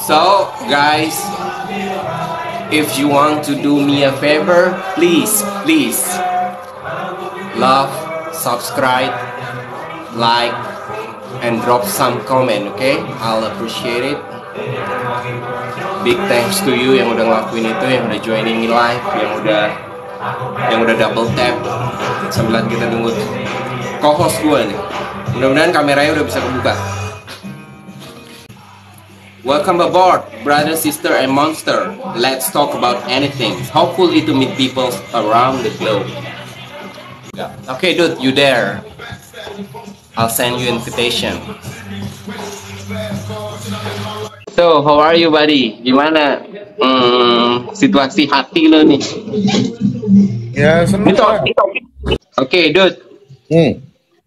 So, guys, if you want to do me a favor, please love, subscribe, like, and drop some comment, okay? I'll appreciate it. Big thanks to you yang udah ngelakuin itu, yang udah joining in live, yang udah double tap sambil kita nunggu co-host gue nih. Mudah-mudahan kameranya udah bisa kebuka. Welcome aboard, brother, sister, and monster. Let's talk about anything. Hopefully to meet people around the globe. Okay, dude, you there? I'll send you invitation. So, how are you, buddy? Gimana situasi hati lo nih? Ya, seneng lah. Oke, dude.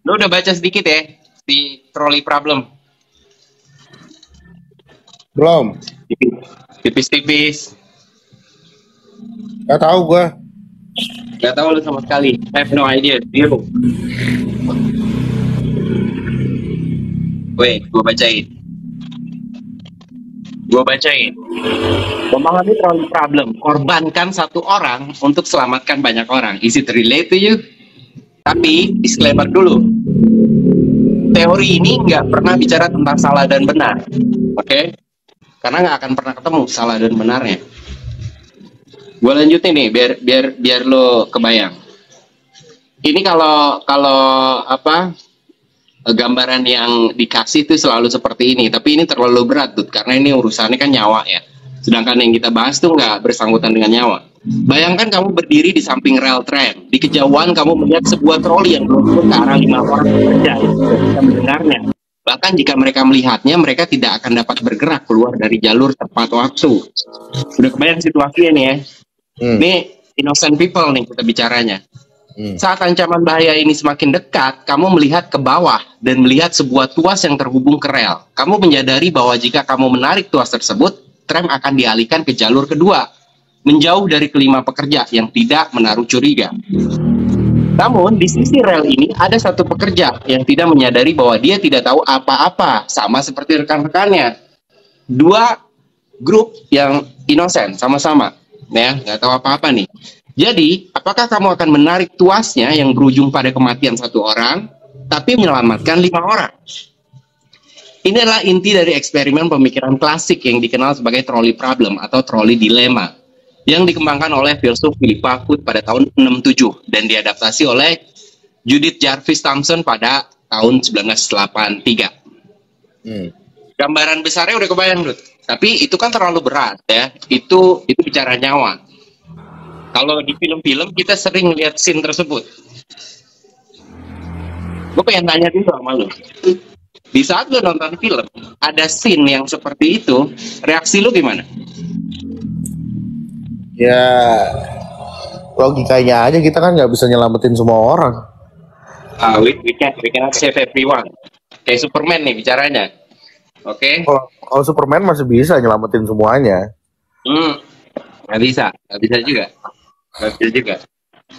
Lo udah baca sedikit ya di Trolley Problem? Belum. Tipis-tipis. Gak tahu gua. Gak tahu lu sama sekali. I have no idea. Zero. Wait, gua bacain. Memahami Trolley Problem. Korbankan satu orang untuk selamatkan banyak orang. Is it relate to you? Tapi disclaimer dulu. Teori ini nggak pernah bicara tentang salah dan benar. Oke? Karena nggak akan pernah ketemu salah dan benarnya. Gue lanjutin nih biar lo kebayang. Ini kalau gambaran yang dikasih itu selalu seperti ini, tapi ini terlalu berat tuh karena ini urusannya kan nyawa ya. Sedangkan yang kita bahas tuh nggak bersangkutan dengan nyawa. Bayangkan kamu berdiri di samping rel tram, di kejauhan kamu melihat sebuah troli yang menuju ke arah 5 orang bekerja yang bisa mendengarnya. Bahkan jika mereka melihatnya, mereka tidak akan dapat bergerak keluar dari jalur tepat waktu. Udah kebayang situasinya nih ya. Ini innocent people nih kita bicaranya. Saat ancaman bahaya ini semakin dekat, kamu melihat ke bawah dan melihat sebuah tuas yang terhubung ke rel. Kamu menyadari bahwa jika kamu menarik tuas tersebut, tram akan dialihkan ke jalur kedua, menjauh dari kelima pekerja yang tidak menaruh curiga. Namun, di sisi rel ini ada satu pekerja yang tidak menyadari bahwa dia tidak tahu apa-apa, sama seperti rekan-rekannya. Dua grup yang inosen, sama-sama, ya, nggak tahu apa-apa nih. Jadi, apakah kamu akan menarik tuasnya yang berujung pada kematian satu orang, tapi menyelamatkan 5 orang? Ini adalah inti dari eksperimen pemikiran klasik yang dikenal sebagai trolley problem atau trolley dilema, yang dikembangkan oleh filsuf Philippa Foot pada tahun 67 dan diadaptasi oleh Judith Jarvis Thomson pada tahun 1983. Gambaran besarnya udah kebayang, Dut. Tapi itu kan terlalu berat ya. Itu bicara nyawa. Kalau di film-film kita sering lihat scene tersebut. Gue pengen tanya dulu sama lu. Di saat lu nonton film, ada scene yang seperti itu, reaksi lu gimana? Ya, logikanya aja kita kan nggak bisa nyelamatin semua orang. We cannot save everyone. Kayak Superman nih bicaranya. Oke? Kalau Superman masih bisa nyelamatin semuanya. Nggak bisa juga.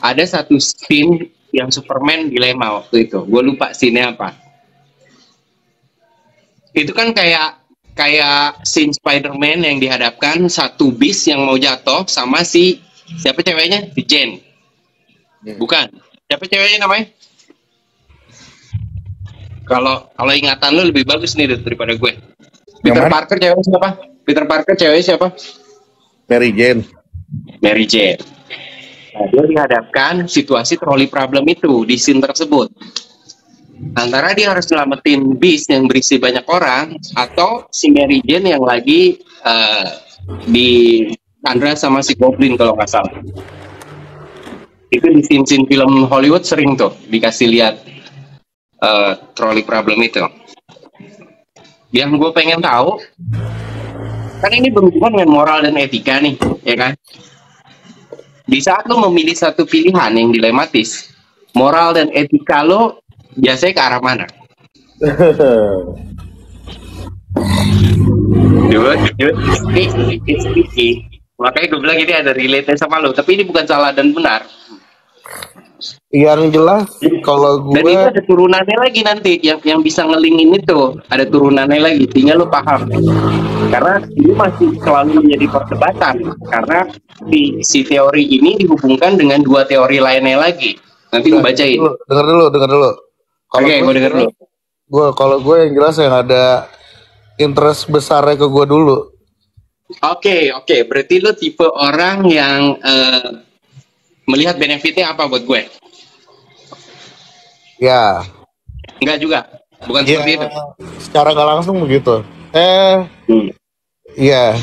Ada satu scene yang Superman dilema waktu itu. Gue lupa scene-nya apa. Itu kan kayak scene Spider-Man yang dihadapkan satu bis yang mau jatuh sama siapa ceweknya? Si Jane. Bukan. Siapa ceweknya namanya? Kalau ingatan lu lebih bagus nih daripada gue. Peter Parker ceweknya siapa? Mary Jane. Nah, dia dihadapkan situasi trolley problem itu di scene tersebut. Antara dia harus nyelamatin bis yang berisi banyak orang atau si Mary Jane yang lagi di Sandra sama si Goblin kalau nggak salah. Itu di scene film Hollywood sering tuh dikasih lihat trolley problem itu. Yang gue pengen tahu, kan ini berhubungan dengan moral dan etika nih, ya kan? Di saat lo memilih satu pilihan yang dilematis, moral dan etika lo biasanya ke arah mana? It's tricky. Makanya gue bilang ini ada relate sama lo, tapi ini bukan salah dan benar. Yang jelas kalau gue, dan itu ada turunannya lagi nanti yang bisa ngelingin itu, ada turunannya lagi, tinggal lo paham. Karena ini masih selalu menjadi perdebatan karena si teori ini dihubungkan dengan dua teori lainnya lagi. Nanti gue bacain. Dengar dulu. Oke, gue denger dulu. Kalau gue yang jelas yang ada interest besarnya ke gue dulu. Oke. Berarti lo tipe orang yang melihat benefitnya apa buat gue? Ya. Enggak juga. Bukan Ya, seperti itu. secara nggak langsung begitu. Iya.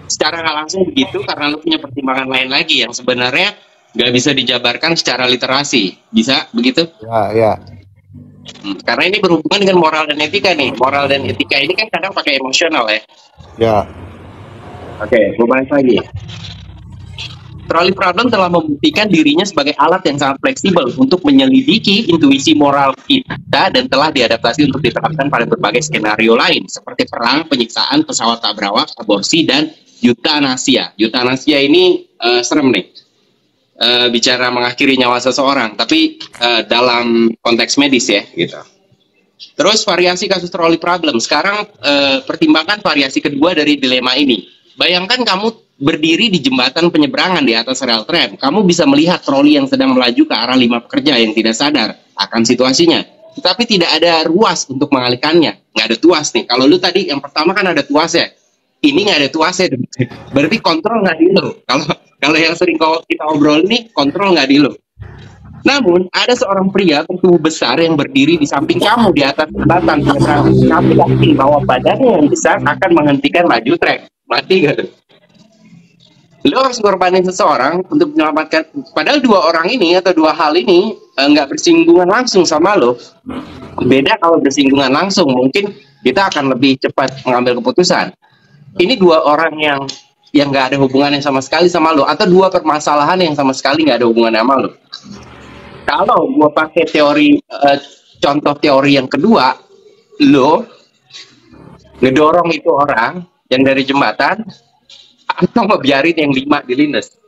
Secara nggak langsung begitu karena lo punya pertimbangan lain lagi yang sebenarnya nggak bisa dijabarkan secara literasi. Bisa begitu? Ya. Karena ini berhubungan dengan moral dan etika nih. Moral dan etika ini kan kadang pakai emosional ya. Ya. Oke, gue bahas lagi. Trolley problem telah membuktikan dirinya sebagai alat yang sangat fleksibel untuk menyelidiki intuisi moral kita dan telah diadaptasi untuk diterapkan pada berbagai skenario lain seperti perang, penyiksaan, pesawat tabrak, aborsi, dan eutanasia. Eutanasia ini serem nih. Bicara mengakhiri nyawa seseorang, tapi dalam konteks medis ya, gitu. Terus variasi kasus trolley problem. Sekarang pertimbangkan variasi kedua dari dilema ini. Bayangkan kamu berdiri di jembatan penyeberangan di atas rel tram. Kamu bisa melihat troli yang sedang melaju ke arah 5 pekerja yang tidak sadar akan situasinya. Tetapi tidak ada ruas untuk mengalihkannya. Nggak ada tuas nih. Kalau lu tadi yang pertama kan ada tuasnya. Ini nggak ada tuasnya. Berarti kontrol nggak di lu. Kalau yang sering kita obrol ini kontrol nggak di lu. Namun, ada seorang pria bertubuh besar yang berdiri di samping kamu di atas jembatan penyeberangan. Kamu yakin bahwa badannya yang besar akan menghentikan laju trek. Mati gak tuh? Lo harus korbanin seseorang untuk menyelamatkan. Padahal dua orang ini atau dua hal ini nggak bersinggungan langsung sama lo. Beda kalau bersinggungan langsung, mungkin kita akan lebih cepat mengambil keputusan. Ini dua orang yang nggak ada hubungannya sama sekali sama lo, atau dua permasalahan yang sama sekali nggak ada hubungannya sama lo. Kalau gue pakai teori contoh teori yang kedua, lo ngedorong itu orang yang dari jembatan atau ngebiarin yang 5 dilindas.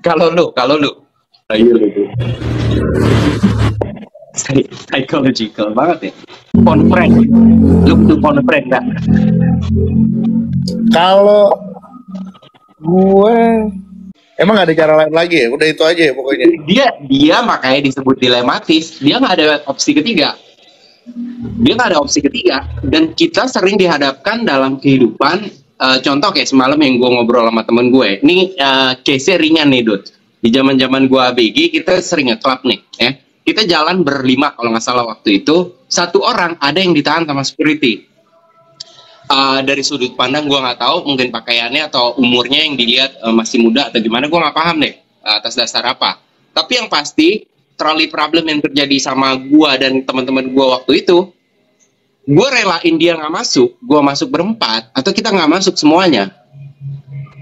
Kalau lu psychological banget ya. Konfront, lu butuh konfront nggak? Kalau gue emang gak ada cara lain lagi ya, udah itu aja ya pokoknya. Dia makanya disebut dilematis. Dia nggak ada opsi ketiga. Dan kita sering dihadapkan dalam kehidupan. Contoh kayak semalam yang gue ngobrol sama temen gue. Ini case ringan nih, Dut. Di zaman gue ABG kita sering nge-club nih, ya. Kita jalan berlima kalau nggak salah waktu itu. Satu orang ada yang ditahan sama security. Dari sudut pandang gue nggak tahu, mungkin pakaiannya atau umurnya yang dilihat masih muda atau gimana, gue nggak paham deh atas dasar apa. Tapi yang pasti trolley problem yang terjadi sama gue dan teman-teman gue waktu itu, gue relain dia nggak masuk, gue masuk berempat, atau kita nggak masuk semuanya.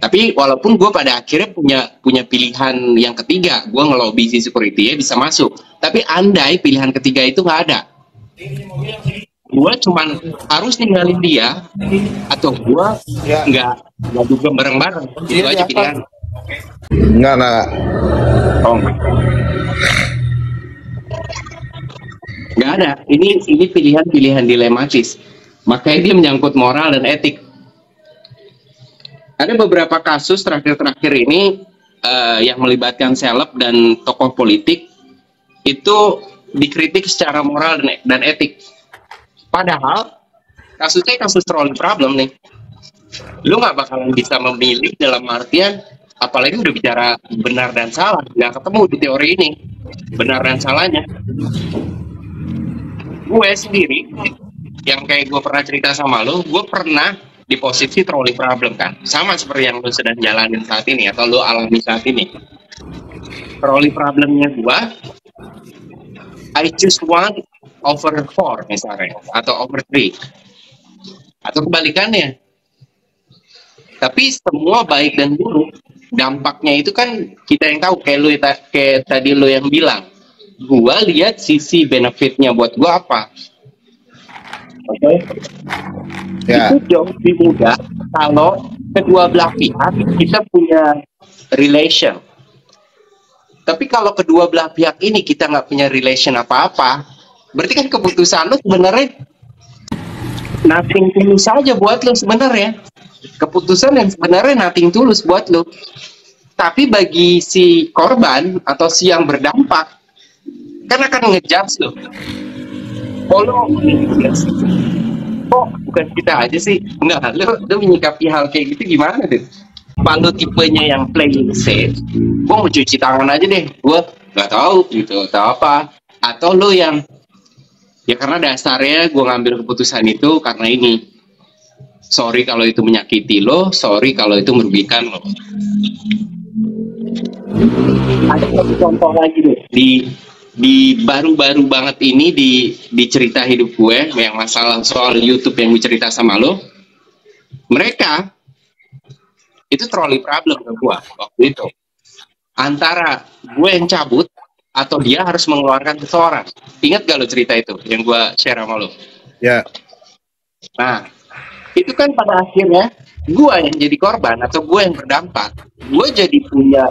Tapi walaupun gue pada akhirnya punya pilihan yang ketiga, gue ngelobi si security ya bisa masuk. Tapi andai pilihan ketiga itu nggak ada, gue cuman harus ninggalin dia, atau gue nggak juga bareng-bareng. Itu aja pilihan. Enggak. Oh, nggak ada. Ini pilihan-pilihan dilematis. Makanya dia menyangkut moral dan etik. Ada beberapa kasus terakhir-terakhir ini yang melibatkan seleb dan tokoh politik itu dikritik secara moral dan etik. Padahal kasusnya kasus trolley problem nih. Lu nggak bakalan bisa memilih dalam artian, apalagi udah bicara benar dan salah, nggak ketemu di teori ini benar dan salahnya. Gue sendiri yang kayak gue pernah cerita sama lo, gue pernah di posisi trolley problem kan, sama seperti yang lo sedang jalanin saat ini atau lo alami saat ini. Trolley problemnya gue, I choose 1 over 4 misalnya, atau over 3, atau kebalikannya. Tapi semua baik dan buruk, dampaknya itu kan kita yang tahu. Kayak tadi lo yang bilang, gue lihat sisi benefitnya buat gue apa. Oke. Itu jauh lebih mudah kalau kedua belah pihak kita punya relation. Tapi kalau kedua belah pihak ini kita nggak punya relation apa-apa, berarti kan keputusan lo sebenarnya nothing tulus saja buat lo sebenarnya. Keputusan yang sebenarnya nothing tulus buat lo. Tapi bagi si korban atau si yang berdampak, kan akan ngejudge lo. Kalau kok bukan kita aja sih? Enggak, lo menyikapi hal kayak gitu gimana tuh? Apa lo tipenya yang playing safe? Gue mau cuci tangan aja deh, gue nggak tahu gitu atau apa? Atau lo yang ya karena dasarnya gue ngambil keputusan itu karena ini. Sorry kalau itu menyakiti lo, sorry kalau itu merugikan lo. Ada satu contoh lagi deh di baru-baru banget ini di cerita hidup gue yang masalah soal YouTube yang gue cerita sama lo. Mereka itu trolley problem ke gue waktu itu. Antara gue yang cabut atau dia harus mengeluarkan seseorang. Ingat gak lo cerita itu yang gue share sama lo? Ya. Nah, itu kan pada akhirnya gue yang jadi korban atau gue yang berdampak. Gue jadi punya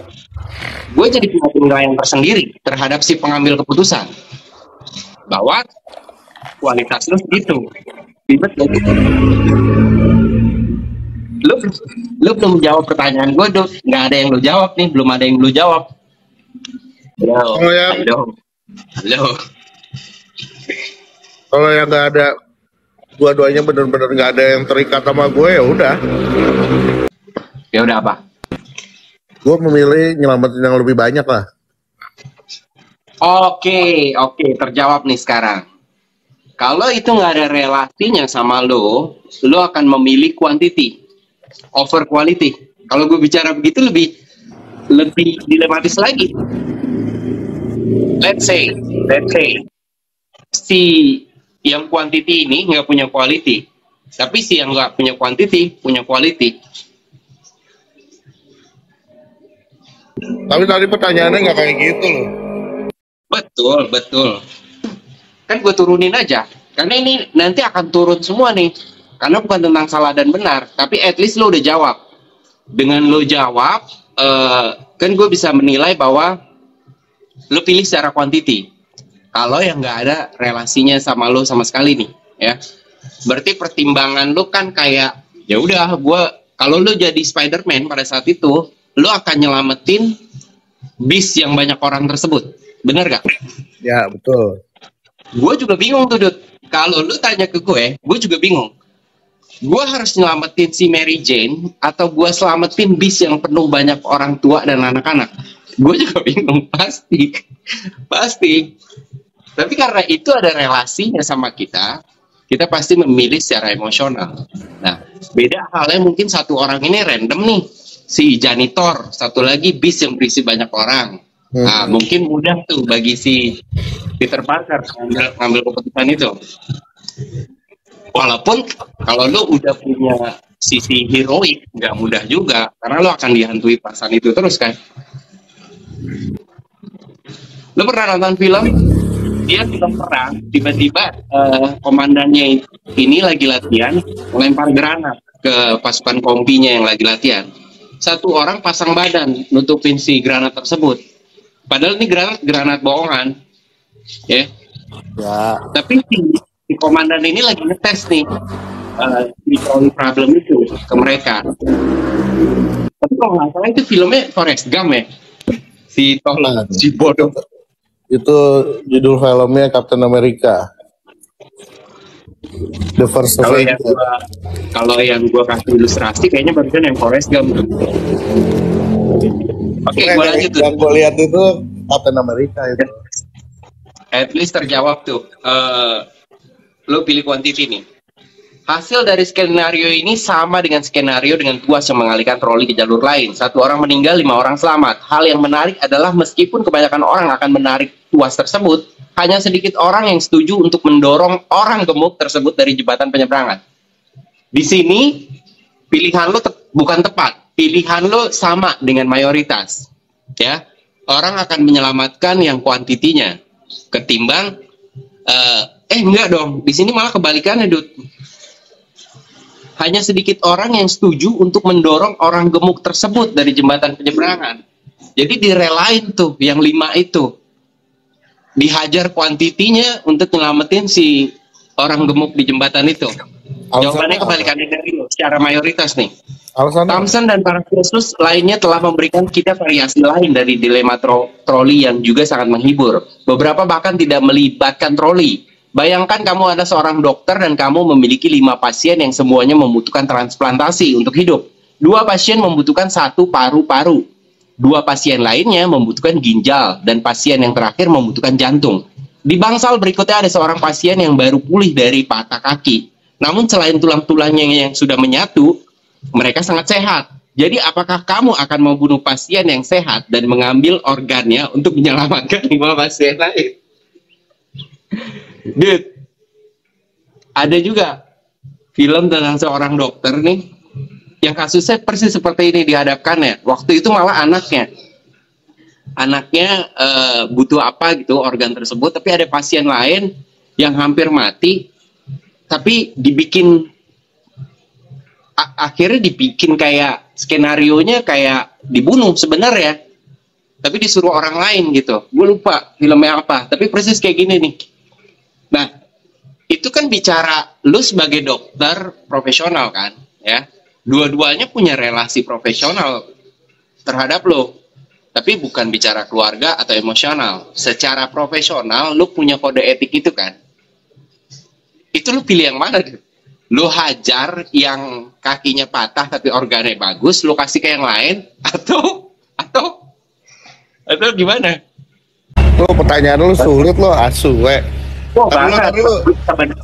penilaian tersendiri terhadap si pengambil keputusan bahwa kualitas lu segitu. Ribet gak? Lu belum jawab pertanyaan gue, Dok. Nggak ada yang lu jawab nih, belum ada yang lu jawab. Halo. Kalau yang nggak ada, dua-duanya benar-benar nggak ada yang terikat sama gue, ya udah. Ya udah apa? Gue memilih nyelamatin yang lebih banyak lah. Oke, terjawab nih sekarang. Kalau itu nggak ada relasinya sama lo akan memilih quantity over quality. Kalau gue bicara begitu lebih dilematis lagi. Let's say si yang quantity ini nggak punya quality, tapi si yang nggak punya quantity punya quality. Tapi tadi pertanyaannya nggak kayak gitu loh. Betul. Kan gue turunin aja. Karena ini nanti akan turun semua nih. Karena bukan tentang salah dan benar. Tapi at least lo udah jawab. Dengan lo jawab, kan gue bisa menilai bahwa lo pilih secara quantity. Kalau yang nggak ada relasinya sama lo sama sekali nih. Ya. Berarti pertimbangan lo kan kayak, ya udah kalau lo jadi Spider-Man pada saat itu, lo akan nyelamatin bis yang banyak orang tersebut. Bener gak? Ya, betul. Gue juga bingung tuh, Dut. Kalau lu tanya ke gue juga bingung. Gue harus nyelamatin si Mary Jane atau gue selamatin bis yang penuh banyak orang tua dan anak-anak. Gue juga bingung, pasti. Tapi karena itu ada relasinya sama kita pasti memilih secara emosional. Nah, beda halnya mungkin satu orang ini random nih. Si janitor, satu lagi bis yang berisi banyak orang. Nah, mungkin mudah tuh bagi si Peter Parker ngambil keputusan itu. Walaupun kalau lo udah punya sisi heroik, nggak mudah juga, karena lo akan dihantui perasaan itu terus kan. Lo pernah nonton film? Dia film perang, tiba-tiba komandannya ini lagi latihan, melempar granat ke pasukan kompinya yang lagi latihan. Satu orang pasang badan nutupin si granat tersebut. Padahal ini granat bohongan, ya. Tapi si komandan ini lagi ngetes nih di problem itu ke mereka. Tapi kalau nggak salah itu filmnya Forrest Gump ya, si bodoh. Itu judul filmnya Captain America. The First Avenger. Kalau yang gua kasih ilustrasi kayaknya barusan yang Forrest Gump. Oke, gue lanjut tuh. Yang gue lihat itu Captain America itu. At least terjawab tuh. Lo pilih quantity nih. Hasil dari skenario ini sama dengan skenario dengan tuas yang mengalihkan troli ke jalur lain. Satu orang meninggal, 5 orang selamat. Hal yang menarik adalah meskipun kebanyakan orang akan menarik tuas tersebut, hanya sedikit orang yang setuju untuk mendorong orang gemuk tersebut dari jembatan penyeberangan. Di sini pilihan lo bukan tepat. Pilihan lo sama dengan mayoritas, ya. Orang akan menyelamatkan yang kuantitinya ketimbang enggak dong. Di sini malah kebalikannya, Dut. Hanya sedikit orang yang setuju untuk mendorong orang gemuk tersebut dari jembatan penyeberangan. Jadi direlain tuh yang 5 itu. Dihajar kuantitinya untuk nyelamatin si orang gemuk di jembatan itu. Alasannya Jawabannya apa? kebalikannya dari lo, secara mayoritas nih. Alasannya apa? Thompson dan para filsuf lainnya telah memberikan kita variasi lain dari dilema troli yang juga sangat menghibur. Beberapa bahkan tidak melibatkan troli. Bayangkan kamu ada seorang dokter dan kamu memiliki 5 pasien yang semuanya membutuhkan transplantasi untuk hidup. 2 pasien membutuhkan 1 paru-paru. 2 pasien lainnya membutuhkan ginjal dan pasien yang terakhir membutuhkan jantung. Di bangsal berikutnya ada seorang pasien yang baru pulih dari patah kaki. Namun selain tulang-tulangnya yang sudah menyatu, mereka sangat sehat. Jadi apakah kamu akan membunuh pasien yang sehat dan mengambil organnya untuk menyelamatkan 5 pasien lain? Dude, ada juga film tentang seorang dokter nih yang kasusnya persis seperti ini dihadapkannya. Waktu itu malah anaknya butuh apa gitu organ tersebut, tapi ada pasien lain yang hampir mati, tapi akhirnya dibikin kayak skenarionya kayak dibunuh sebenarnya, tapi disuruh orang lain gitu. Gue lupa filmnya apa, tapi persis kayak gini nih. Nah, itu kan bicara lu sebagai dokter profesional kan, ya. Dua-duanya punya relasi profesional terhadap lo, tapi bukan bicara keluarga atau emosional. Secara profesional, lu punya kode etik itu kan. Itu lu pilih yang mana? Lu hajar yang kakinya patah tapi organnya bagus, lu kasih ke yang lain, atau gimana? Lu pertanyaan lu sulit lo, asu we. Oh, Tar banget.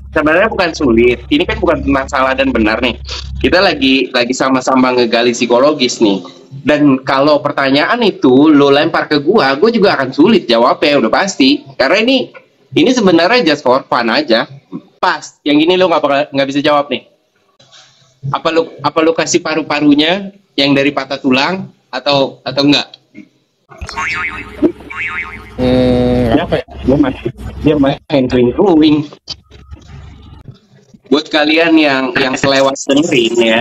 Sebenarnya bukan sulit. Ini kan bukan tentang salah dan benar nih. Kita lagi sama-sama ngegali psikologis nih. Dan kalau pertanyaan itu lo lempar ke gua juga akan sulit jawabnya, udah pasti. Karena ini sebenarnya just for fun aja. Pas, yang ini lo nggak bisa jawab nih. Apa lo kasih paru-parunya yang dari patah tulang atau enggak? Apa ya? Dia main kling-kling. Buat kalian yang selewat dengerin ya,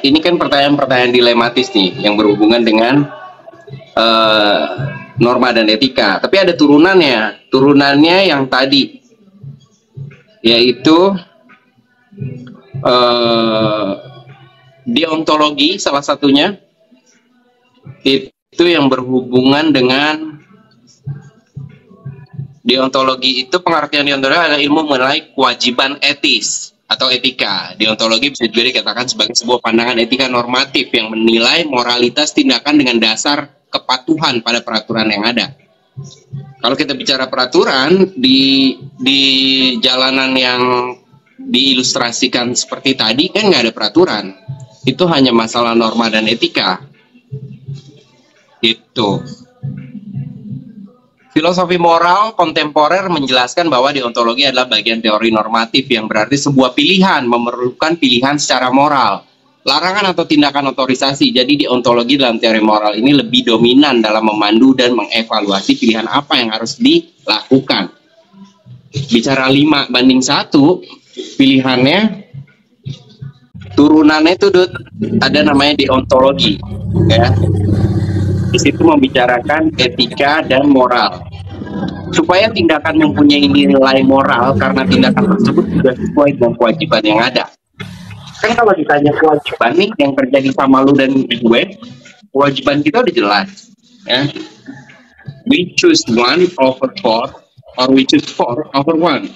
ini kan pertanyaan-pertanyaan dilematis nih yang berhubungan dengan norma dan etika. Tapi ada turunannya yang tadi, yaitu deontologi salah satunya, itu yang berhubungan dengan deontologi. Itu pengertian deontologi adalah ilmu mengenai kewajiban etis atau etika. Deontologi bisa juga dikatakan sebagai sebuah pandangan etika normatif yang menilai moralitas tindakan dengan dasar kepatuhan pada peraturan yang ada. Kalau kita bicara peraturan di jalanan yang diilustrasikan seperti tadi kan nggak ada peraturan. Itu hanya masalah norma dan etika. Itu. Filosofi moral kontemporer menjelaskan bahwa deontologi adalah bagian teori normatif yang berarti sebuah pilihan memerlukan pilihan secara moral, larangan atau tindakan otorisasi. Jadi deontologi dalam teori moral ini lebih dominan dalam memandu dan mengevaluasi pilihan apa yang harus dilakukan. Bicara 5:1, pilihannya turunannya itu ada namanya deontologi, ya. Di situ membicarakan etika dan moral. Supaya tindakan mempunyai nilai moral karena tindakan tersebut sudah sesuai dengan kewajiban yang ada. Kan kalau ditanya kewajiban nih yang terjadi sama lu dan gue, kewajiban kita udah jelas, ya. We choose 1/4 or we choose 4/1.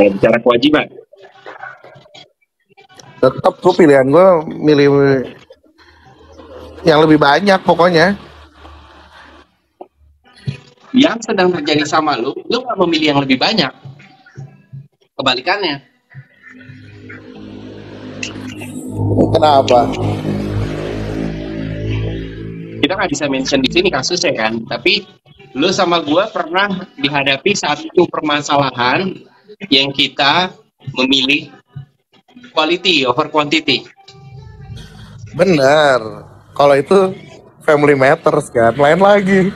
Nah, bicara kewajiban. Tetap gue pilihan gue milih yang lebih banyak pokoknya. Yang sedang terjadi sama lu nggak memilih yang lebih banyak. Kebalikannya. Kenapa? Kita nggak bisa mention di sini kasusnya kan, tapi lu sama gua pernah dihadapi satu permasalahan yang kita memilih quality over quantity. Bener. Kalau itu family matters kan, lain lagi.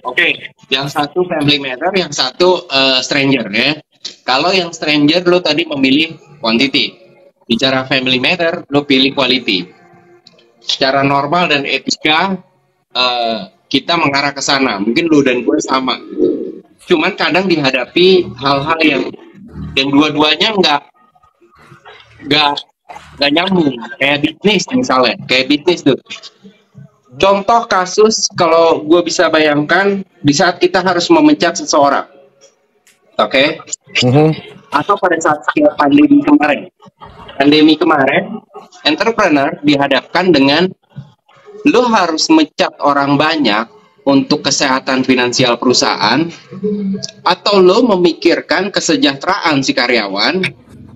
Oke. Yang satu family matter, yang satu stranger ya. Kalau yang stranger lo tadi memilih quantity. Bicara family matter, lo pilih quality. Secara normal dan etika kita mengarah ke sana. Mungkin lo dan gue sama. Cuman kadang dihadapi hal-hal yang dan dua-duanya nggak nggak nyambung. Kayak bisnis misalnya, kayak bisnis tuh. Contoh kasus kalau gue bisa bayangkan di saat kita harus memecat seseorang, oke? Atau pada saat pandemi kemarin, entrepreneur dihadapkan dengan lo harus mecat orang banyak untuk kesehatan finansial perusahaan, atau lo memikirkan kesejahteraan si karyawan,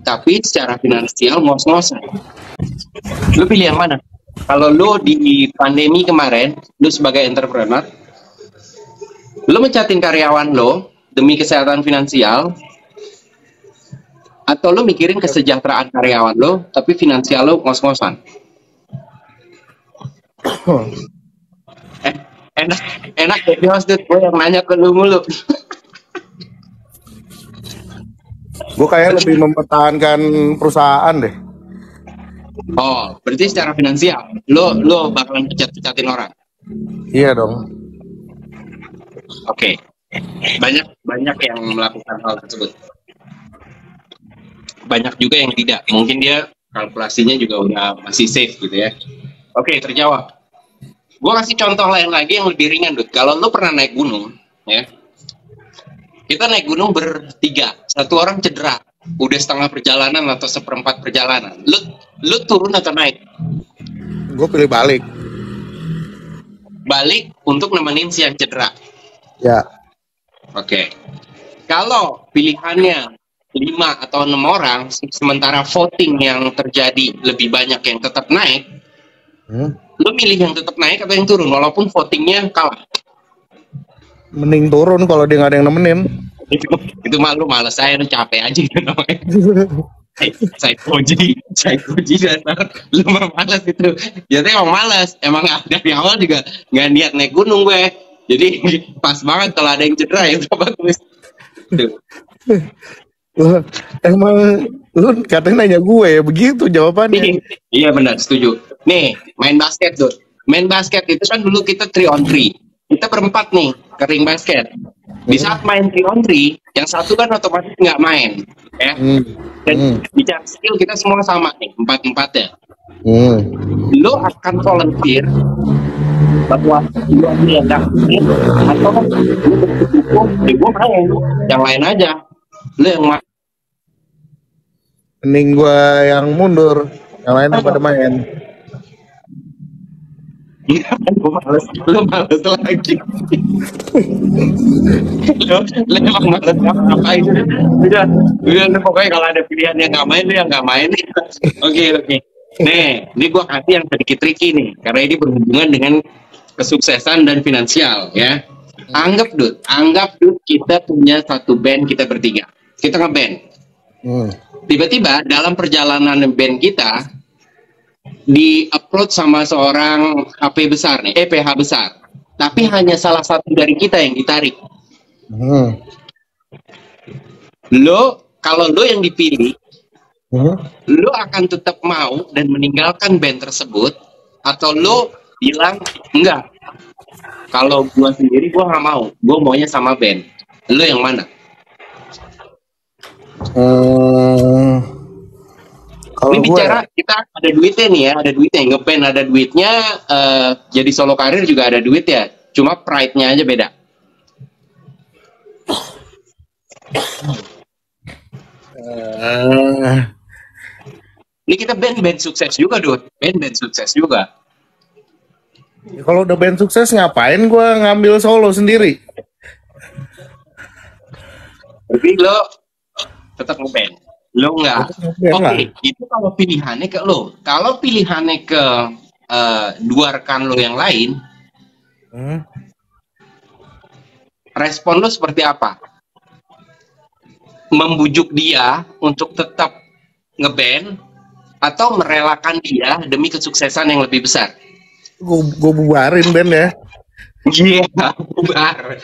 tapi secara finansial ngos-ngosan. Lo pilih yang mana? Kalau lo di pandemi kemarin, lo sebagai entrepreneur, lo mencatin karyawan lo demi kesehatan finansial, atau lo mikirin kesejahteraan karyawan lo, tapi finansial lo ngos-ngosan? Enak jadi host, gue yang nanya ke lu mulu. Gue kayak lebih mempertahankan perusahaan deh. Oh, berarti secara finansial lo bakalan pecatin orang. Iya dong. Oke. Banyak yang melakukan hal tersebut. Banyak juga yang tidak. Mungkin dia kalkulasinya juga udah masih safe gitu ya. Oke, terjawab. Gue kasih contoh lain lagi yang lebih ringan, Dut. Kalau lo pernah naik gunung, ya, kita naik gunung bertiga, satu orang cedera, udah setengah perjalanan atau seperempat perjalanan, lo turun atau naik? Gue pilih balik. Balik untuk nemenin si yang cedera. Ya. Oke. Kalau pilihannya 5 atau 6 orang, sementara voting yang terjadi lebih banyak yang tetap naik, lo milih yang tetap naik atau yang turun walaupun votingnya kalah? Mending turun kalau dia nggak ada yang nemenin. Itu malu males saya, capek aja gitu namanya. Saya koji dasar lu mah malas itu. Jadi emang malas, emang dari awal juga nggak niat naik gunung gue. Jadi pas banget kalau ada yang cedera ya udah bagus. Emang lu katanya nanya gue ya, begitu jawabannya. Iya benar, setuju. Nih, main basket tuh. Main basket itu kan dulu kita 3-on-3. Kita berempat nih ke ring basket. Di saat main 3-on-3, yang satu kan otomatis nggak main, ya. Dan bicara skill kita semua sama nih, 4-4-nya. Lo akan volunteer bahwa lo ini yang nggak main, atau lo bersyukur, gue main, yang lain aja. Lo yang main. Mending gue yang mundur, yang lain pada main. Iya, gue males. Lo males lagi. lo emang males ngapain? Udah, pokoknya kalau ada pilihan yang nggak main, lo yang nggak main. Oke. Nih, ini gue kasih yang sedikit tricky nih, karena ini berhubungan dengan kesuksesan dan finansial, ya. Anggap Dut, kita punya satu band, kita bertiga. Kita nge-band. Tiba-tiba dalam perjalanan band kita di-upload sama seorang PH besar. Tapi hanya salah satu dari kita yang ditarik. Kalau lo yang dipilih, lo akan tetap mau dan meninggalkan band tersebut, atau lo bilang enggak, kalau gua sendiri gua nggak mau, gua maunya sama band. Lo yang mana? Ini bicara kita ada duitnya nih ya, ada duitnya ngeband, ada duitnya, jadi solo karir juga ada duit ya, cuma pride-nya aja beda. Ini kita band sukses juga, Dut. Band sukses juga. Kalau udah band sukses ngapain gue ngambil solo sendiri? Tapi lo tetap ngeband. Lo enggak. Oke, itu kalau pilihannya ke lo. Kalau pilihannya ke dua rekan lo yang lain, respon lo seperti apa? Membujuk dia untuk tetap ngeband atau merelakan dia demi kesuksesan yang lebih besar? Gue bubarin band ya. Iya, bubar.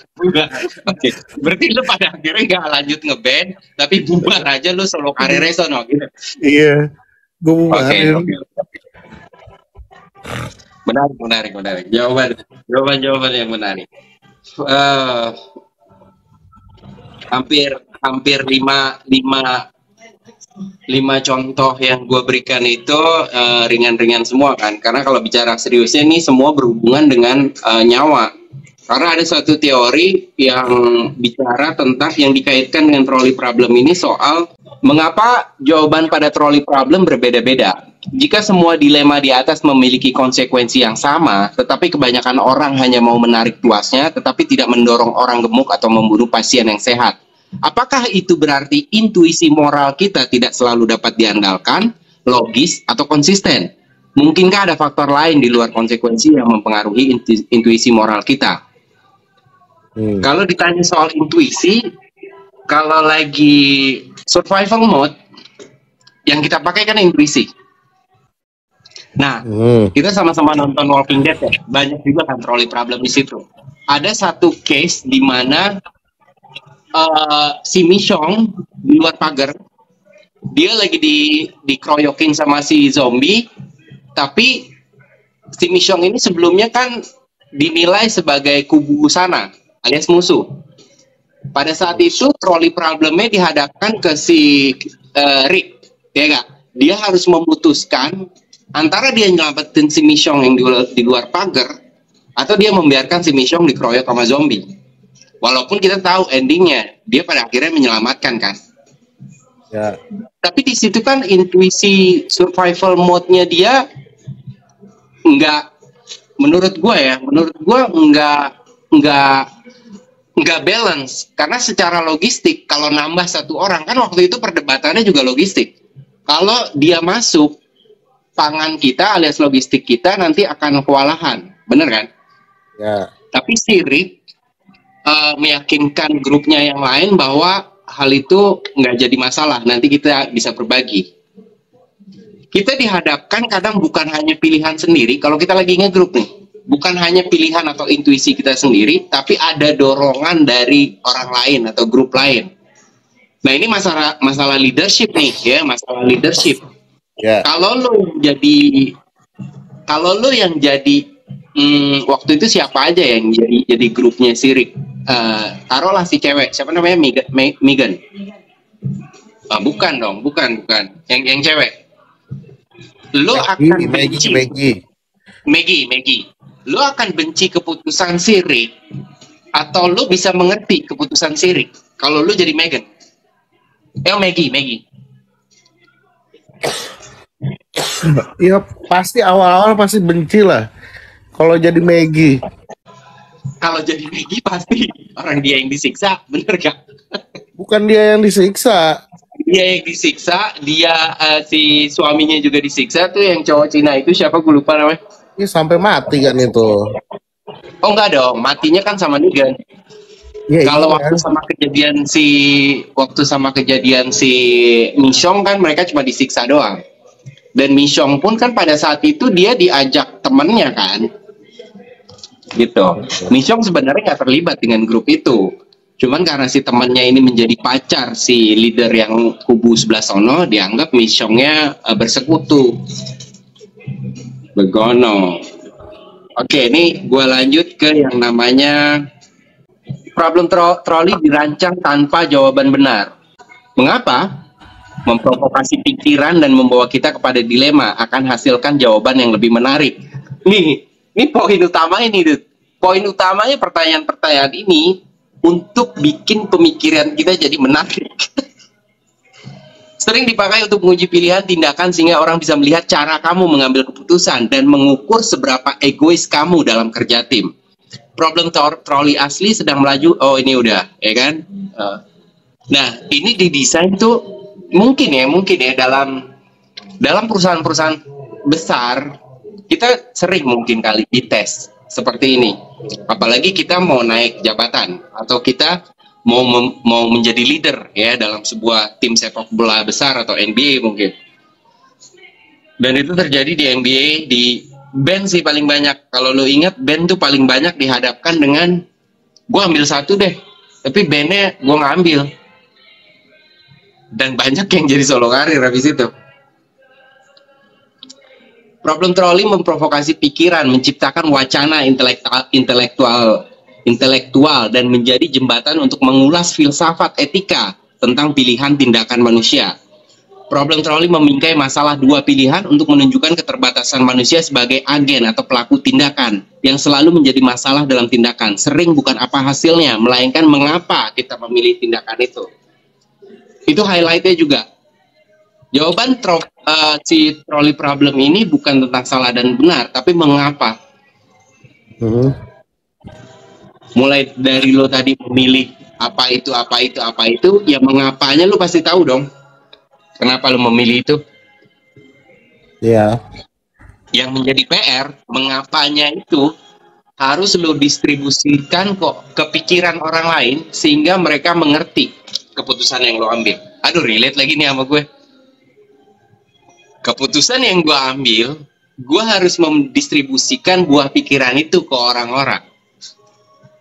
Oke. Berarti lu pada akhirnya nggak lanjut ngeband, tapi bubar aja lu solo karirnya sono gitu. Iya, gue bubarin. Oke. Menarik. Jawaban yang menarik. Hampir hampir lima contoh yang gue berikan itu ringan-ringan semua kan, karena kalau bicara seriusnya ini semua berhubungan dengan nyawa. Karena ada suatu teori yang bicara tentang yang dikaitkan dengan trolley problem ini soal mengapa jawaban pada trolley problem berbeda-beda. Jika semua dilema di atas memiliki konsekuensi yang sama, tetapi kebanyakan orang hanya mau menarik tuasnya, tetapi tidak mendorong orang gemuk atau membunuh pasien yang sehat. Apakah itu berarti intuisi moral kita tidak selalu dapat diandalkan, logis, atau konsisten? Mungkinkah ada faktor lain di luar konsekuensi yang mempengaruhi intuisi moral kita? Kalau ditanya soal intuisi, kalau lagi survival mode, yang kita pakai kan intuisi. Nah, kita sama-sama nonton Walking Dead ya, banyak juga kan trolley problem di situ. Ada satu case di mana si Michonne di luar pagar, dia lagi dikeroyokin sama si zombie, tapi si Michonne ini sebelumnya kan dinilai sebagai kubu sana, alias musuh. Pada saat itu trolley problemnya dihadapkan ke si Rick, ya gak? Dia harus memutuskan antara dia nyelamatin si Michonne yang di luar pagar, atau dia membiarkan si Michonne dikeroyok sama zombie. Walaupun kita tahu endingnya, dia pada akhirnya menyelamatkan kan. Ya. Tapi di situ kan intuisi survival mode-nya dia menurut gue nggak balance. Karena secara logistik, kalau nambah satu orang, kan waktu itu perdebatannya juga logistik. Kalau dia masuk, pangan kita alias logistik kita nanti akan kewalahan, bener kan? Ya. Tapi si Rick meyakinkan grupnya yang lain bahwa hal itu nggak jadi masalah, nanti kita bisa berbagi. Kita dihadapkan kadang bukan hanya pilihan sendiri, kalau kita lagi ngegrup nih, bukan hanya pilihan atau intuisi kita sendiri, tapi ada dorongan dari orang lain atau grup lain. Nah ini masalah leadership nih ya, masalah leadership. Ya. Kalau lo yang jadi waktu itu siapa aja yang jadi grupnya si Rick? Taruhlah si cewek, siapa namanya, Megan. Bukan dong, bukan. Yang cewek. Lo akan benci Maggie. Lo akan benci keputusan si Rick, atau lo bisa mengerti keputusan si Rick kalau lo jadi Megan? Maggie. Ya pasti awal-awal pasti benci lah. Kalau jadi Maggie. Kalau jadi Maggie pasti orang dia yang disiksa, bener gak? Bukan dia yang disiksa. Dia yang disiksa, si suaminya juga disiksa tuh, yang cowok Cina itu siapa, gue lupa namanya. Ini sampai mati kan itu. Oh enggak dong, matinya kan sama Negan. Ya, kalau iya, waktu sama kejadian si Michonne kan mereka cuma disiksa doang. Dan Michonne pun kan pada saat itu dia diajak temennya kan, gitu. Michonne sebenarnya nggak terlibat dengan grup itu, cuman karena si temannya ini menjadi pacar si leader yang kubu sebelah sono, dianggap Michonne-nya bersekutu. Begono. Oke, ini gue lanjut ke yang namanya problem trolley dirancang tanpa jawaban benar. Mengapa? Memprovokasi pikiran dan membawa kita kepada dilema, akan hasilkan jawaban yang lebih menarik. Nih poin utama ini, Dut. Poin utamanya pertanyaan-pertanyaan ini untuk bikin pemikiran kita jadi menarik. Sering dipakai untuk menguji pilihan tindakan sehingga orang bisa melihat cara kamu mengambil keputusan dan mengukur seberapa egois kamu dalam kerja tim. Problem trolley asli sedang melaju. Oh ini udah, ya kan? Nah ini didesain tuh mungkin ya dalam perusahaan-perusahaan besar kita sering mungkin kali dites seperti ini. Apalagi kita mau naik jabatan atau kita mau menjadi leader ya dalam sebuah tim sepak bola besar atau NBA mungkin. Dan itu terjadi di NBA, di band sih paling banyak. Kalau lo ingat, band tuh paling banyak dihadapkan dengan gue ambil satu deh, tapi bandnya gue nggak ambil. Dan banyak yang jadi solo karir habis itu. Problem trolley memprovokasi pikiran, menciptakan wacana intelektual dan menjadi jembatan untuk mengulas filsafat etika tentang pilihan tindakan manusia. Problem trolley membingkai masalah dua pilihan untuk menunjukkan keterbatasan manusia sebagai agen atau pelaku tindakan yang selalu menjadi masalah dalam tindakan. Sering bukan apa hasilnya, melainkan mengapa kita memilih tindakan itu. Itu highlightnya juga. Jawaban si trolley problem ini bukan tentang salah dan benar, tapi mengapa. Mulai dari lo tadi memilih apa itu, ya mengapanya lo pasti tahu dong. Kenapa lo memilih itu? Iya. Yang menjadi PR, mengapanya itu harus lo distribusikan kok ke pikiran orang lain sehingga mereka mengerti keputusan yang lo ambil. Aduh, relate lagi nih sama gue. Keputusan yang gue ambil, gue harus mendistribusikan buah pikiran itu ke orang-orang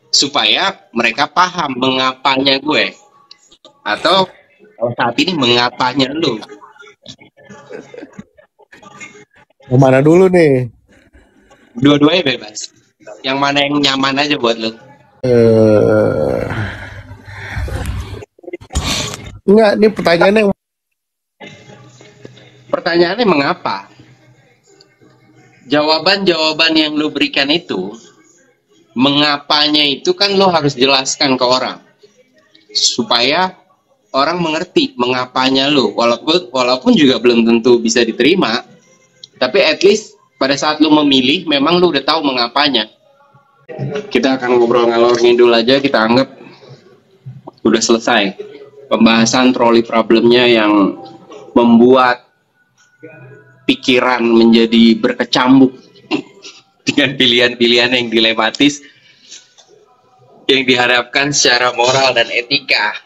supaya mereka paham mengapanya gue, atau saat ini mengapanya lu. Yang mana dulu nih? Dua-duanya bebas. Yang mana yang nyaman aja buat lu. Enggak, ini pertanyaannya mengapa? Jawaban-jawaban yang lu berikan itu, mengapanya itu kan lo harus jelaskan ke orang supaya orang mengerti mengapanya lo, walaupun juga belum tentu bisa diterima, tapi at least pada saat lo memilih memang lo udah tahu mengapanya. Kita akan ngobrol ngalor ngidul aja, kita anggap udah selesai pembahasan trolley problemnya yang membuat pikiran menjadi berkecambuk dengan pilihan-pilihan yang dilematis yang diharapkan secara moral dan etika.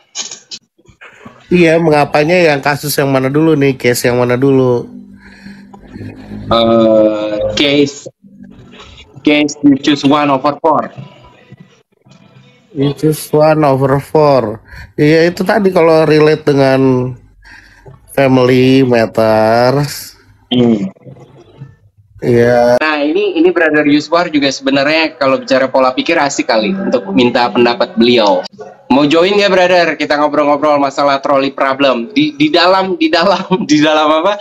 Iya, mengapanya yang kasus yang mana dulu nih? Case yang mana dulu? Case you choose 1/4. You choose 1/4. Iya, itu tadi kalau relate dengan family matters. Iya. Nah, ini Brother Yuswar juga sebenarnya kalau bicara pola pikir asik kali untuk minta pendapat beliau. Mau join nggak, Brother? Kita ngobrol-ngobrol masalah trolley problem di dalam apa?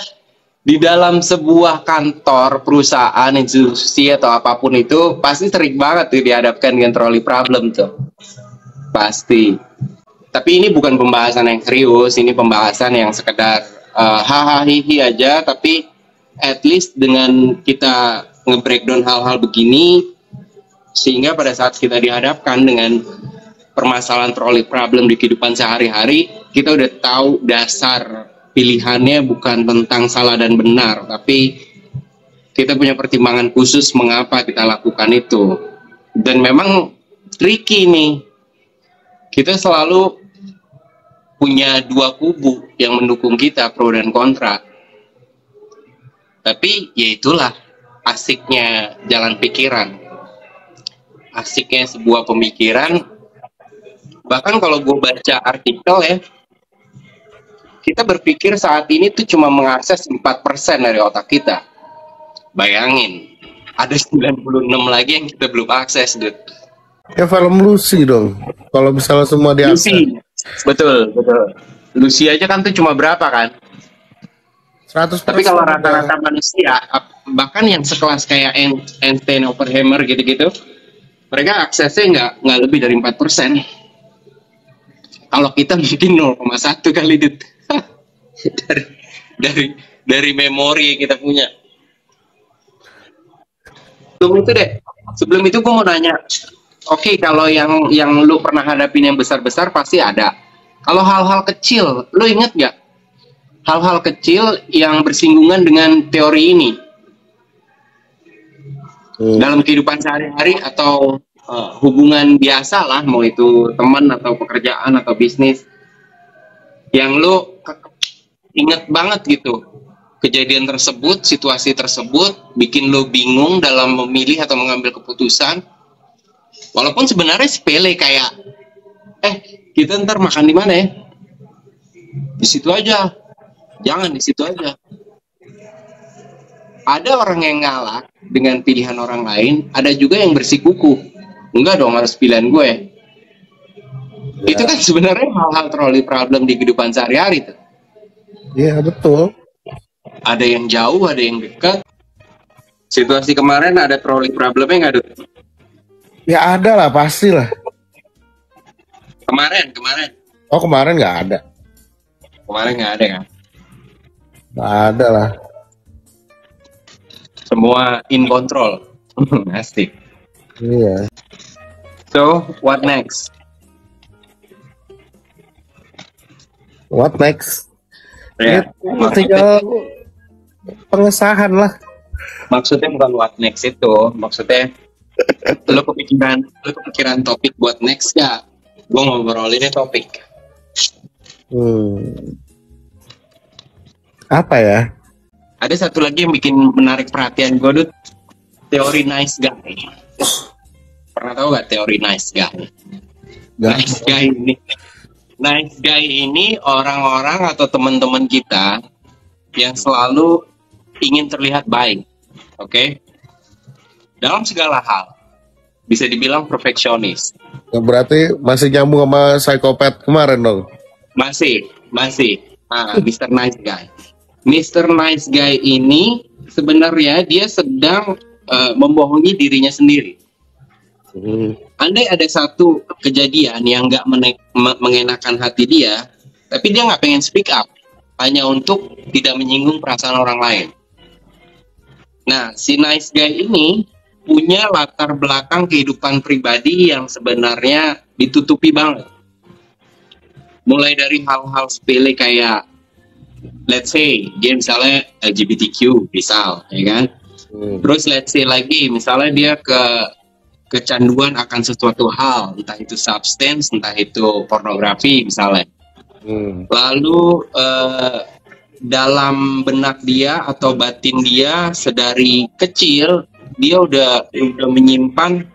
Di dalam sebuah kantor, perusahaan, institusi atau apapun itu pasti sering banget tuh dihadapkan dengan trolley problem tuh. Pasti. Tapi ini bukan pembahasan yang serius, ini pembahasan yang sekedar hahaha aja, tapi at least dengan kita nge-breakdown hal-hal begini, sehingga pada saat kita dihadapkan dengan permasalahan trolley problem di kehidupan sehari-hari, kita udah tahu dasar pilihannya bukan tentang salah dan benar, tapi kita punya pertimbangan khusus mengapa kita lakukan itu. Dan memang tricky nih, kita selalu punya dua kubu yang mendukung kita, pro dan kontra. Tapi ya itulah asiknya jalan pikiran, asiknya sebuah pemikiran. Bahkan kalau gue baca artikel ya, kita berpikir saat ini tuh cuma mengakses 4% dari otak kita. Bayangin, ada 96 lagi yang kita belum akses, dude. Ya film Lucy dong, kalau misalnya semua diakses. Lucy, betul. Lucy aja kan tuh cuma berapa kan? 100%. Tapi kalau rata-rata manusia, bahkan yang sekelas kayak Einstein, Oppenheimer gitu-gitu, mereka aksesnya nggak lebih dari 4%. Kalau kita mungkin 0,1 kali dit. dari memori yang kita punya. Sebelum itu gue mau nanya, oke, kalau yang lu pernah hadapin yang besar-besar pasti ada. Kalau hal-hal kecil, lu inget nggak? Hal-hal kecil yang bersinggungan dengan teori ini dalam kehidupan sehari-hari atau hubungan biasa lah, mau itu teman atau pekerjaan atau bisnis, yang lu inget banget gitu, kejadian tersebut, situasi tersebut bikin lu bingung dalam memilih atau mengambil keputusan, walaupun sebenarnya sepele kayak kita ntar makan di mana ya, di situ aja, jangan di situ aja. Ada orang yang ngalah dengan pilihan orang lain, ada juga yang bersikukuh, enggak dong harus pilihan gue. Itu Ya, kan sebenarnya hal-hal trolley problem di kehidupan sehari-hari tuh. iya betul. Ada yang jauh, ada yang dekat. Situasi kemarin ada trolley problemnya nggak, Dut? Ya ada lah, pasti lah. Kemarin. Oh kemarin nggak ada. Kemarin nggak ada kan? Nggak ada lah. Semua in control. Asik. Iya. So, what next? What next? Ya, Itu tinggal pengesahan lah. maksudnya bukan what next itu. Maksudnya, lu kepikiran topik buat next gak? Gue ngobrolinnya topik. Apa ya? Ada satu lagi yang bikin menarik perhatian gue, Dut. Teori nice guy. Pernah tahu gak teori nice guy? Nggak. Nice guy ini orang-orang atau teman-teman kita yang selalu ingin terlihat baik. Oke? Dalam segala hal. Bisa dibilang perfeksionis. Ya, berarti masih nyambung sama psikopat kemarin dong. Masih. Mr. Nice Guy. Mr. Nice Guy ini sebenarnya dia sedang membohongi dirinya sendiri. Andai ada satu kejadian yang nggak mengenakan hati dia, tapi dia nggak pengen speak up, hanya untuk tidak menyinggung perasaan orang lain. Nah, si Nice Guy ini punya latar belakang kehidupan pribadi yang sebenarnya ditutupi banget. Mulai dari hal-hal sepele kayak, let's say, dia misalnya LGBTQ, misal, ya kan? Terus let's say lagi, misalnya dia kecanduan akan sesuatu hal, entah itu substance, entah itu pornografi, misalnya. Lalu dalam benak dia atau batin dia sedari kecil, dia udah menyimpan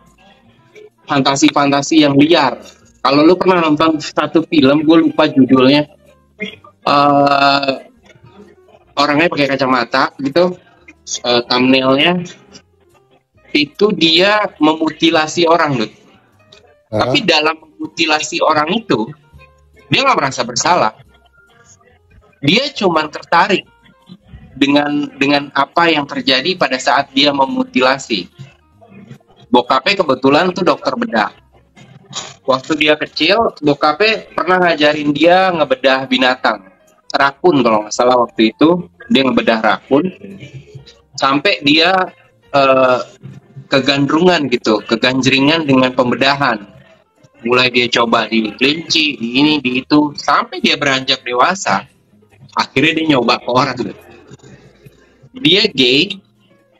fantasi-fantasi yang liar. Kalau lu pernah nonton satu film, gue lupa judulnya, orangnya pakai kacamata gitu, thumbnailnya itu dia memutilasi orang, Dut. Tapi dalam memutilasi orang itu dia nggak merasa bersalah, dia cuma tertarik dengan apa yang terjadi pada saat dia memutilasi. Bokapnya kebetulan tuh dokter bedah. Waktu dia kecil, bokapnya pernah ngajarin dia ngebedah binatang. Rakun kalau nggak salah waktu itu, dia ngebedah rakun. Sampai dia kegandrungan gitu, keganjringan dengan pembedahan. Mulai dia coba di kelinci, di ini, di itu. Sampai dia beranjak dewasa, akhirnya dia nyoba ke orang. Dia gay,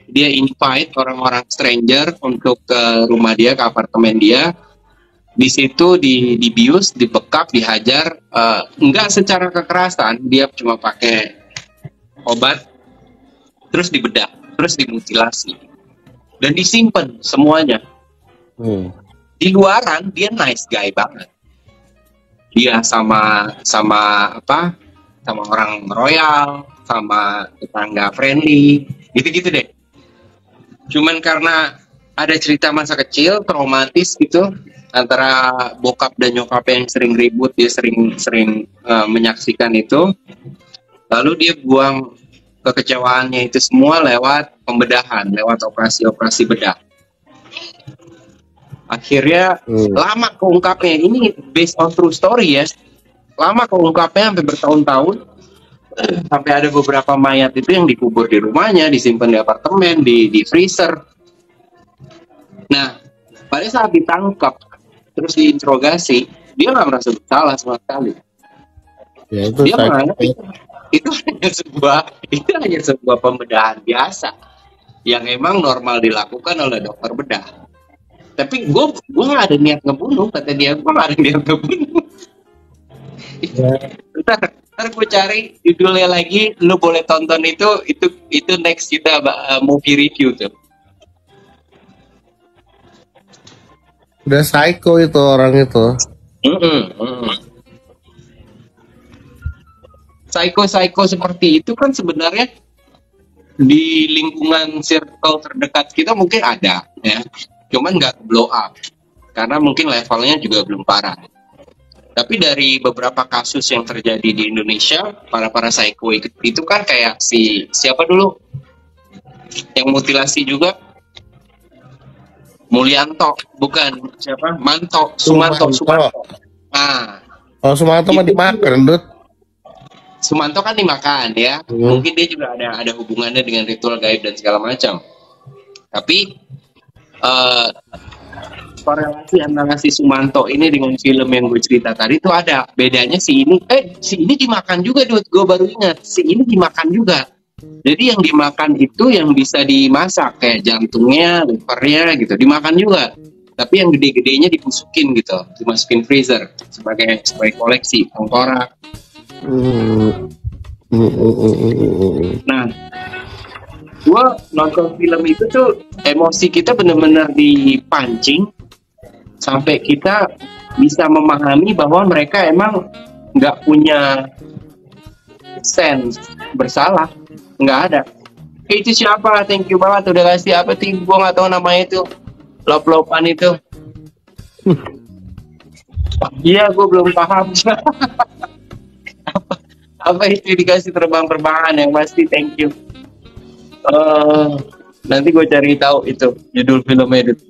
dia invite orang-orang stranger untuk ke rumah dia, ke apartemen dia. Di situ dibius, dibekap, dihajar, enggak secara kekerasan, dia cuma pakai obat, terus dibedah, terus dimutilasi, dan disimpan semuanya. Di luaran dia nice guy banget, dia sama orang royal, sama tetangga friendly, gitu-gitu deh. Cuman karena ada cerita masa kecil traumatis gitu antara bokap dan nyokap yang sering ribut, dia sering menyaksikan itu, lalu dia buang kekecewaannya itu semua lewat pembedahan, lewat operasi bedah. Akhirnya lama keungkapnya, ini based on true story ya, lama keungkapnya sampai bertahun-tahun, sampai ada beberapa mayat itu yang dikubur di rumahnya, disimpan di apartemen, di freezer. Nah, pada saat ditangkap terus diinterogasi, dia nggak merasa bersalah sama sekali. Ya, Dia menganggap itu hanya sebuah pembedahan biasa yang emang normal dilakukan oleh dokter bedah. Tapi gue nggak ada niat ngebunuh, kata dia, gue nggak ada niat ngebunuh. Ntar gue cari judulnya lagi, lu boleh tonton itu next kita movie review tuh. Udah psycho itu orang itu. Psycho seperti itu kan sebenarnya di lingkungan circle terdekat kita mungkin ada ya, cuman nggak blow up karena mungkin levelnya juga belum parah. Tapi dari beberapa kasus yang terjadi di Indonesia, para psycho itu kan kayak siapa dulu yang mutilasi juga, Mulyanto, bukan siapa? Sumanto. Nah, Oh, Sumanto mah itu dimakan, Dut. Sumanto kan dimakan ya. Mungkin dia juga ada hubungannya dengan ritual gaib dan segala macam. Tapi korelasi antara si Sumanto ini dengan film yang gue cerita tadi itu ada. Bedanya si ini dimakan juga, Dut. Gue baru ingat, si ini dimakan juga. Jadi yang dimakan itu yang bisa dimasak, kayak jantungnya, livernya gitu, dimakan juga. Tapi yang gede-gedenya dipusukin gitu, dimasukin freezer sebagai koleksi tengkorak. Nah, gue nonton film itu tuh emosi kita bener-bener dipancing sampai kita bisa memahami bahwa mereka emang nggak punya sense bersalah, nggak ada. Itu siapa? Thank you banget udah kasih apa sih? Gue nggak tahu namanya itu, lop-lopan itu. Iya, gue belum paham. apa itu dikasih terbang-terbangan yang pasti. Thank you. Nanti gue cari tahu itu judul filmnya itu.